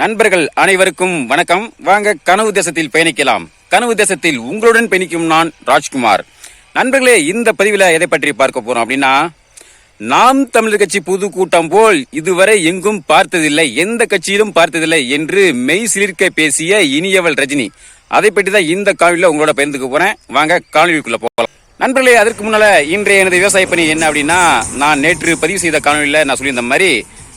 நண்பர்கள் அனைவருக்கும் வணக்கம். வாங்க கனவு தேசத்தில் பயணிக்கலாம். கனவு தேசத்தில் உங்களுடன் பயணிக்கும் நான் ராஜ்குமார். நண்பர்களே, இந்த பதிவில் எதை பற்றி பார்க்க போறோம் அப்படின்னா, நாம் தமிழர் கட்சி பொதுக்கூட்டம் போல் இதுவரை எங்கும் பார்த்ததில்லை, எந்த கட்சியிலும் பார்த்ததில்லை என்று மெய் சிலிர்க்க பேசிய இனியவள் ரஜினி. அதை பற்றி தான் இந்த காணொலியில் உங்களோட பகிர்ந்துக்க போறேன். வாங்க காணொலிக்குள்ள போகலாம். நண்பர்களே, அதற்கு முன்னால இன்றைய எனது விவசாய பணி என்ன அப்படின்னா, நான் நேற்று பதிவு செய்த காணொலியில் நான் சொல்லியிருந்த மாதிரி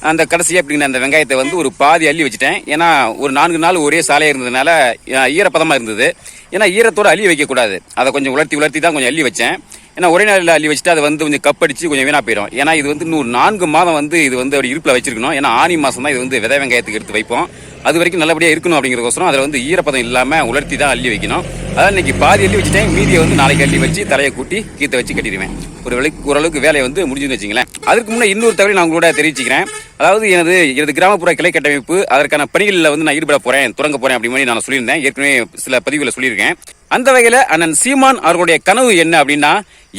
அந்த கடைசியாக அப்படிங்கிற அந்த வெங்காயத்தை வந்து ஒரு பாதி அள்ளி வச்சுட்டேன். ஏன்னா ஒரு 4 நாள் ஒரே சாலையாக இருந்ததுனால ஈரப்பதமாக இருந்தது. ஏன்னா ஈரத்தோடு அள்ளி வைக்கக்கூடாது, அதை கொஞ்சம் உலர்த்தி தான் கொஞ்சம் அள்ளி வச்சேன். ஏன்னா ஒரே நாளில் அள்ளி வச்சுட்டு அதை வந்து கொஞ்சம் கப்படிச்சு கொஞ்சம் வீணாக போயிடும். ஏன்னா இது வந்து இன்னும் 4 மாதம் வந்து இது வந்து அப்படி இருப்பில் வச்சிருக்கணும். ஏன்னா ஆனி மாதம் தான் இது வந்து விதை வெங்காயத்துக்கு எடுத்து வைப்போம். அது வரைக்கும் நல்லபடியாக இருக்கணும் அப்படிங்கிறதுக்கோசரம் அதில் வந்து ஈரப்பதம் இல்லாமல் உலர்த்தி தான் அள்ளி வைக்கணும். அதான் இன்னைக்கு பாதி அள்ளி வச்சுட்டேன். மீதியை வந்து நாளைக்கு அள்ளி வச்சு தலையை கூட்டி கீத்தை வச்சு கட்டிடுவேன். ஓரளவுக்கு வேலையை வந்து முடிஞ்சுன்னு வச்சுங்களேன். அதுக்கு முன்னே இன்னொரு தகவலை நான் உங்களோட தெரிவிச்சுக்கிறேன். அதாவது எனது கிராமப்புற கிளை கட்டமைப்பு அதற்கான பணிகளில் வந்து நான் ஈடுபட போறேன், தொடங்க போறேன் அப்படி மாதிரி நான் சொல்லியிருந்தேன். ஏற்கனவே சில பதிவுகளை சொல்லியிருக்கேன். அந்த வகையில் அண்ணன் சீமான் அவர்களுடைய கனவு என்ன அப்படின்னா,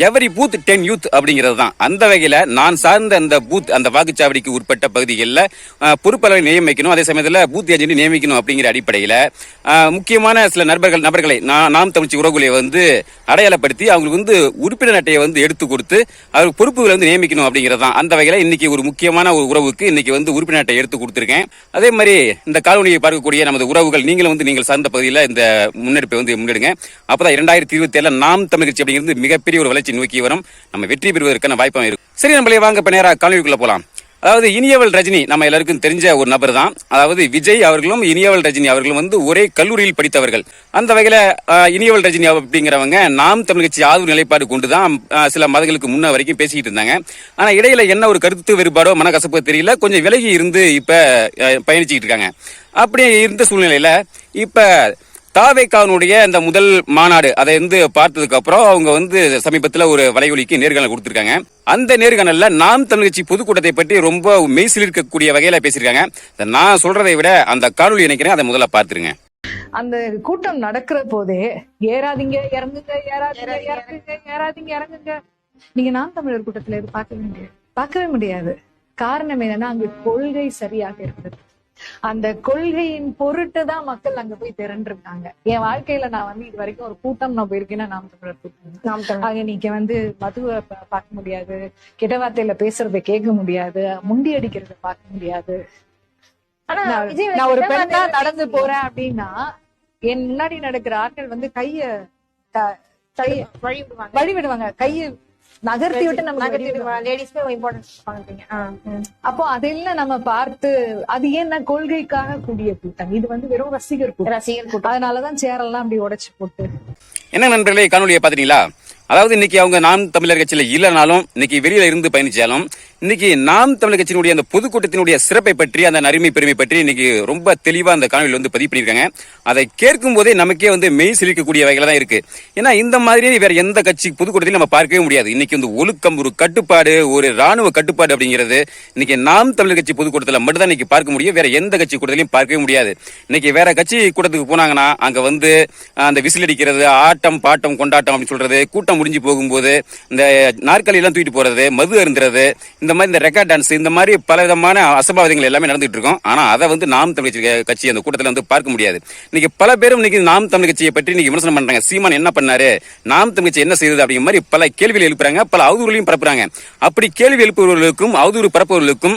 எவரி பூத் 10 யூத் அப்படிங்கிறது தான். அந்த வகையில் நான் சார்ந்த அந்த பூத், அந்த வாக்குச்சாவடிக்கு உட்பட்ட பகுதிகளில் பொறுப்பாளரை நியமிக்கணும், அதே சமயத்தில் பூத் ஏஜென்ட் நியமிக்கணும் அப்படிங்கிற அடிப்படையில் முக்கியமான சில நபர்களை நாம் தமிழ்ச்சி உறவுகளை வந்து அடையாளப்படுத்தி அவங்களுக்கு வந்து உறுப்பினர் அட்டையை வந்து எடுத்து கொடுத்து அவருக்கு பொறுப்புகளை வந்து நியமிக்கணும் அப்படிங்கிறது தான். அந்த வகையில் இன்னைக்கு ஒரு முக்கியமான ஒரு உறவுக்கு இன்னைக்கு வந்து உறுப்பினர் அட்டை எடுத்து கொடுத்துருக்கேன். அதே மாதிரி இந்த காலனியை பார்க்கக்கூடிய நமது உறவுகள் நீங்களும் வந்து நீங்கள் சார்ந்த பகுதியில் இந்த முன்னெடுப்பை வந்து முன்னெடுங்க. அப்பதான் 2027 நாம் தமிழ் கட்சி அப்படிங்கிறது மிகப்பெரிய ஒரு வளர்ச்சி நோக்கி வரும். நம்ம வெற்றி பெறுவதற்கான வாய்ப்பும் இருக்கும். சரி நம்மளே வாங்க இப்ப நேரா காணொலிக்குள்ள போலாம். அதாவது இனியவள் ரஜினி நம்ம எல்லாருக்கும் தெரிஞ்ச ஒரு நபர் தான். அதாவது விஜய் அவர்களும் இனியவள் ரஜினி அவர்களும் வந்து ஒரே கல்லூரியில் படித்தவர்கள். அந்த வகையில இனியவள் ரஜினி அப்படிங்கிறவங்க நாம் தமிழ் கட்சி ஆதரவு நிலைப்பாடு கொண்டுதான் சில மாதங்களுக்கு முன்ன வரைக்கும் பேசிக்கிட்டு இருந்தாங்க. ஆனா இடையில என்ன ஒரு கருத்து வேறுபாடோ மனக்கசப்போ தெரியல, கொஞ்சம் விலகி இருந்து இப்ப பயணிச்சுக்கிட்டு இருக்காங்க. அப்படியே இருந்த சூழ்நிலையில இப்ப தாவேக்கானுடைய அந்த முதல் மாநாடு அதை வந்து பார்த்ததுக்கு அப்புறம் அவங்க வந்து சமீபத்தில் ஒரு வலையொலிக்கு நேர்காணல் கொடுத்திருக்காங்க. அந்த நேர்காணல்ல நாம் தமிழ் கட்சி பொதுக்கூட்டத்தை பற்றி ரொம்ப மெய்சில் இருக்கக்கூடிய வகையில பேசியிருக்காங்க. நான் சொல்றதை விட அந்த காணொலி நினைக்கிறேன், அதை முதல்ல பார்த்துருங்க. அந்த கூட்டம் நடக்கிற போதே ஏறாதீங்க இறங்குங்க, ஏறாதீங்க இறங்குங்க, ஏறாதீங்க இறங்குங்க. நீங்க நாம் தமிழர் கூட்டத்துல இது பார்க்கவே முடியாது. காரணம் என்னன்னா, அங்கு கொள்கை சரியாக இருந்தது. அந்த கொள்கையின் பொருட்டு தான் மக்கள் அங்க போய் திரண்டிருக்காங்க. என் வாழ்க்கையில நான் வந்து இது வரைக்கும் ஒரு கூட்டம் நான் போயிருக்கேன்னா நாம் தமிழர் கூட்டம். அங்க நீங்க வந்து மதுவை பார்க்க முடியாது, கெட்ட வார்த்தையில பேசுறதை கேட்க முடியாது, முண்டி அடிக்கிறத பார்க்க முடியாது. ஆனா நான் ஒரு பெண்ணா நடந்து போறேன் அப்படின்னா என் முன்னாடி நடக்கிற ஆட்கள் வந்து கைய வழி விடுவாங்க, கைய நகர்த்தி விட்டு நம்ம அப்போ அதெல்லாம் நம்ம பார்த்து, அது ஏன்னா கொள்கைக்காக கூடிய கூட்டம், இது வந்து வெறும் ரசிகர் கூட்டம். அதனாலதான் சேரெல்லாம் அப்படி உடைச்சு போட்டு. என்ன நண்பர்களே, காணொலியை பாத்தீங்களா? அதாவது இன்னைக்கு அவங்க நாம் தமிழர் கட்சியில இல்லைனாலும், இன்னைக்கு வெளியில இருந்து பயணிச்சாலும், இன்னைக்கு நாம் தமிழர் கட்சியினுடைய அந்த பொதுக்கூட்டத்தினுடைய சிறப்பை பற்றி, அந்த அருமை பெருமை பற்றி இன்னைக்கு ரொம்ப தெளிவா அந்த காணொலியில் வந்து பதிவு பண்ணியிருக்காங்க. அதை கேட்கும் போதே நமக்கே வந்து மெய் சிலிக்கக்கூடிய வகையில தான் இருக்கு. ஏன்னா இந்த மாதிரி வேற எந்த கட்சி பொதுக்கூட்டத்திலும் நம்ம பார்க்கவே முடியாது. இன்னைக்கு வந்து ஒழுக்கம், ஒரு கட்டுப்பாடு, ஒரு ராணுவ கட்டுப்பாடு அப்படிங்கிறது இன்னைக்கு நாம் தமிழர் கட்சி பொதுக்கூட்டத்தில் மட்டும் தான் இன்னைக்கு பார்க்க முடியும். வேற எந்த கட்சி கூட்டத்திலையும் பார்க்கவே முடியாது. இன்னைக்கு வேற கட்சி கூட்டத்துக்கு போனாங்கன்னா அங்க வந்து அந்த விசில் அடிக்கிறது, ஆட்டம் பாட்டம் கொண்டாட்டம் அப்படின்னு சொல்றது, கூட்டம் முடிஞ்சு போகும்போது இந்த நாற்காலி எல்லாம் தூக்கிட்டு போறது, மது அருந்துறது, இந்த மாதிரி இந்த ரெக்கார்ட் டான்ஸ், இந்த மாதிரி பல விதமான அசம்பாவிதங்கள் எல்லாமே நடந்துட்டு இருக்கும். ஆனா அதை வந்து நாம் தமிழ் கட்சி அந்த கூட்டத்தில் வந்து பார்க்க முடியாது. இன்னைக்கு பல பேரும் இன்னைக்கு நாம் தமிழ் கட்சியை பற்றி இன்னைக்கு விமர்சனம் பண்றாங்க. சீமான் என்ன பண்ணாரு, நாம் தமிழ் கட்சி என்ன செய்யுது அப்படிங்கிற மாதிரி பல கேள்விகள் எழுப்புறாங்க, பல அவதூறுகளையும் பரப்புறாங்க. அப்படி கேள்வி எழுப்புவர்களுக்கும் அவதூறு பரப்புவர்களுக்கும்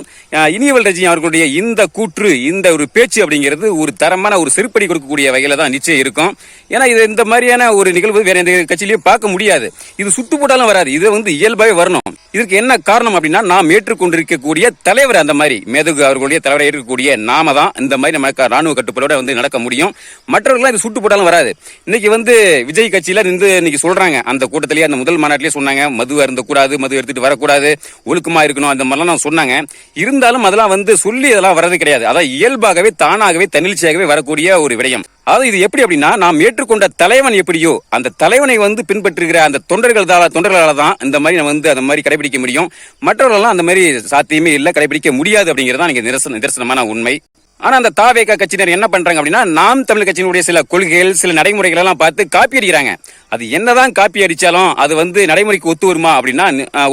இனியவள் ரஜினி அவர்களுடைய இந்த கூற்று, இந்த ஒரு பேச்சு அப்படிங்கிறது ஒரு தரமான ஒரு செருப்படி கொடுக்கக்கூடிய வகையில தான் நிச்சயம் இருக்கும். ஏன்னா இது இந்த மாதிரியான ஒரு நிகழ்வு வேற எந்த கட்சியிலையும் பார்க்க முடியாது. இது சுட்டு போட்டாலும் வராது, இது வந்து இயல்பாவே வரணும். இதற்கு என்ன காரணம் அப்படின்னா, நாம் ஏற்றுக்கொண்டிருக்கக்கூடிய தலைவர், அந்த மாதிரி மேதகு அவர்களுடைய தலைவரை ஏற்கக்கூடிய நாம தான் இந்த மாதிரி நம்ம ராணுவ கட்டுப்பாடோட வந்து நடக்க முடியும். மற்றவர்கள் இது சுட்டு போட்டாலும் வராது. இன்னைக்கு வந்து விஜய் கட்சியில இருந்து இன்னைக்கு சொல்றாங்க, அந்த கூட்டத்திலேயே அந்த முதல் மாநாட்டிலேயே சொன்னாங்க, மது அருந்தக்கூடாது, மது எடுத்துட்டு வரக்கூடாது, ஒழுக்கமா இருக்கணும், அந்த மாதிரிலாம் சொன்னாங்க. இருந்தாலும் அதெல்லாம் வந்து சொல்லி அதெல்லாம் வர்றது கிடையாது. அதான் இயல்பாகவே தானாகவே தன்னிச்சையாகவே வரக்கூடிய ஒரு விடயம். அதாவது இது எப்படி அப்படின்னா, நாம் ஏற்றுக்கொண்ட தலைவன் எப்படியோ அந்த தலைவனை வந்து பின்பற்றுகிற அந்த தொண்டர்களால தான் இந்த மாதிரி நம்ம வந்து அந்த மாதிரி கடைபிடிக்க முடியும். மற்றவர்களெல்லாம் அந்த மாதிரி சாத்தியமே இல்லை, கடைபிடிக்க முடியாது அப்படிங்கிறது தான் இங்க நிதர்சனமான உண்மை. ஆனா அந்த தாவேகா கட்சியினர் என்ன பண்றாங்க அப்படின்னா, நாம் தமிழ் கட்சியினுடைய சில கொள்கைகள், சில நடைமுறைகள் எல்லாம் பார்த்து காப்பி அடிக்கிறாங்க. அது என்னதான் காப்பி அடிச்சாலும் அது வந்து நடைமுறைக்கு ஒத்து வருமா அப்படின்னா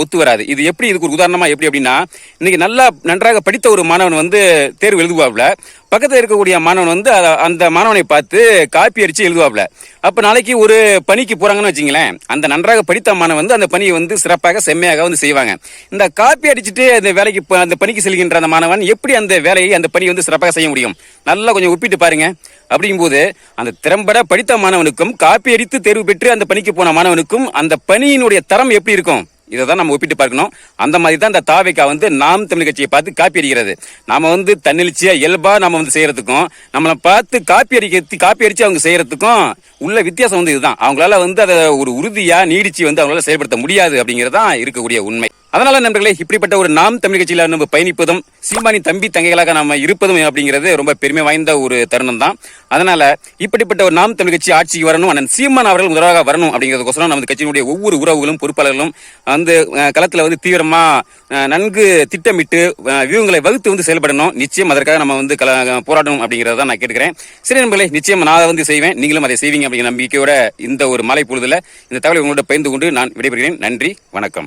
ஒத்து வராது. இது எப்படி, இதுக்கு ஒரு உதாரணமா எப்படி அப்படின்னா, இன்னைக்கு நன்றாக படித்த ஒரு மாணவன் வந்து தேர்வு எழுதுவாப்ல, பக்கத்தில் இருக்கக்கூடிய மாணவன் வந்து அந்த மாணவனை பார்த்து காப்பி அடிச்சு எழுதுவாப்ல. அப்ப நாளைக்கு ஒரு பணிக்கு போறாங்கன்னு வச்சுங்களேன், அந்த நன்றாக படித்த மாணவன் வந்து அந்த பணியை வந்து சிறப்பாக செம்மையாக வந்து செய்வாங்க. இந்த காப்பி அடிச்சுட்டு அந்த வேலைக்கு அந்த பணிக்கு செல்கின்ற அந்த மாணவன் எப்படி அந்த வேலையை அந்த பணி வந்து சிறப்பாக செய்ய முடியும்? நல்லா கொஞ்சம் ஒப்பிட்டு பாருங்க. அப்படிங்கும்போது அந்த திறம்பட படித்த மாணவனுக்கும் காப்பி அடித்து தேர்வு பெற்று அந்த பணிக்கு போன மாணவனுக்கும் அந்த பணியினுடைய தரம் எப்படி இருக்கும்? இதை தான் நம்ம ஒப்பிட்டு பார்க்கணும். அந்த மாதிரி தான் இந்த தாவேகா வந்து நாம் தமிழர் கட்சியை பார்த்து காப்பி அடிக்கிறது. நாம வந்து தன்னெழுச்சியா இயல்பா நம்ம வந்து செய்யறதுக்கும், நம்மளை பார்த்து காப்பி அடிச்சு அவங்க செய்யறதுக்கும் உள்ள வித்தியாசம் வந்து இதுதான். அவங்களால வந்து அதை ஒரு உறுதியா நீடிச்சு வந்து அவங்களால செயல்படுத்த முடியாது அப்படிங்கறதான் இருக்கக்கூடிய உண்மை. அதனால நண்பர்களே, இப்படிப்பட்ட ஒரு நாம் தமிழ் கட்சியில நம்ம பயணிப்பதும் சீமானின் தம்பி தங்கைகளாக நாம இருப்பதும் அப்படிங்கிறது ரொம்ப பெருமை வாய்ந்த ஒரு தருணம் தான். அதனால இப்படிப்பட்ட ஒரு நாம் தமிழ் கட்சி ஆட்சிக்கு வரணும், அண்ணன் சீமான் அவர்கள் முதலாக வரணும் அப்படிங்கிறதுக்கோசரம் நமது கட்சியினுடைய ஒவ்வொரு உறவுகளும் பொறுப்பாளர்களும் வந்து களத்துல வந்து தீவிரமா நன்கு திட்டமிட்டு வியூகங்களை வகுத்து வந்து செயல்படணும். நிச்சயம் அதற்காக நம்ம வந்து போராடணும் அப்படிங்கறத நான் கேட்கிறேன். சரி நண்பர்களே, நிச்சயம் நான் அதை வந்து செய்வேன், நீங்களும் அதை செய்வீங்க அப்படிங்கிற நம்பிக்கையோட இந்த ஒரு மாலை பொழுதுல இந்த தகவலை உங்களோட பகிர்ந்து கொண்டு நான் விடைபெறுகிறேன். நன்றி, வணக்கம்.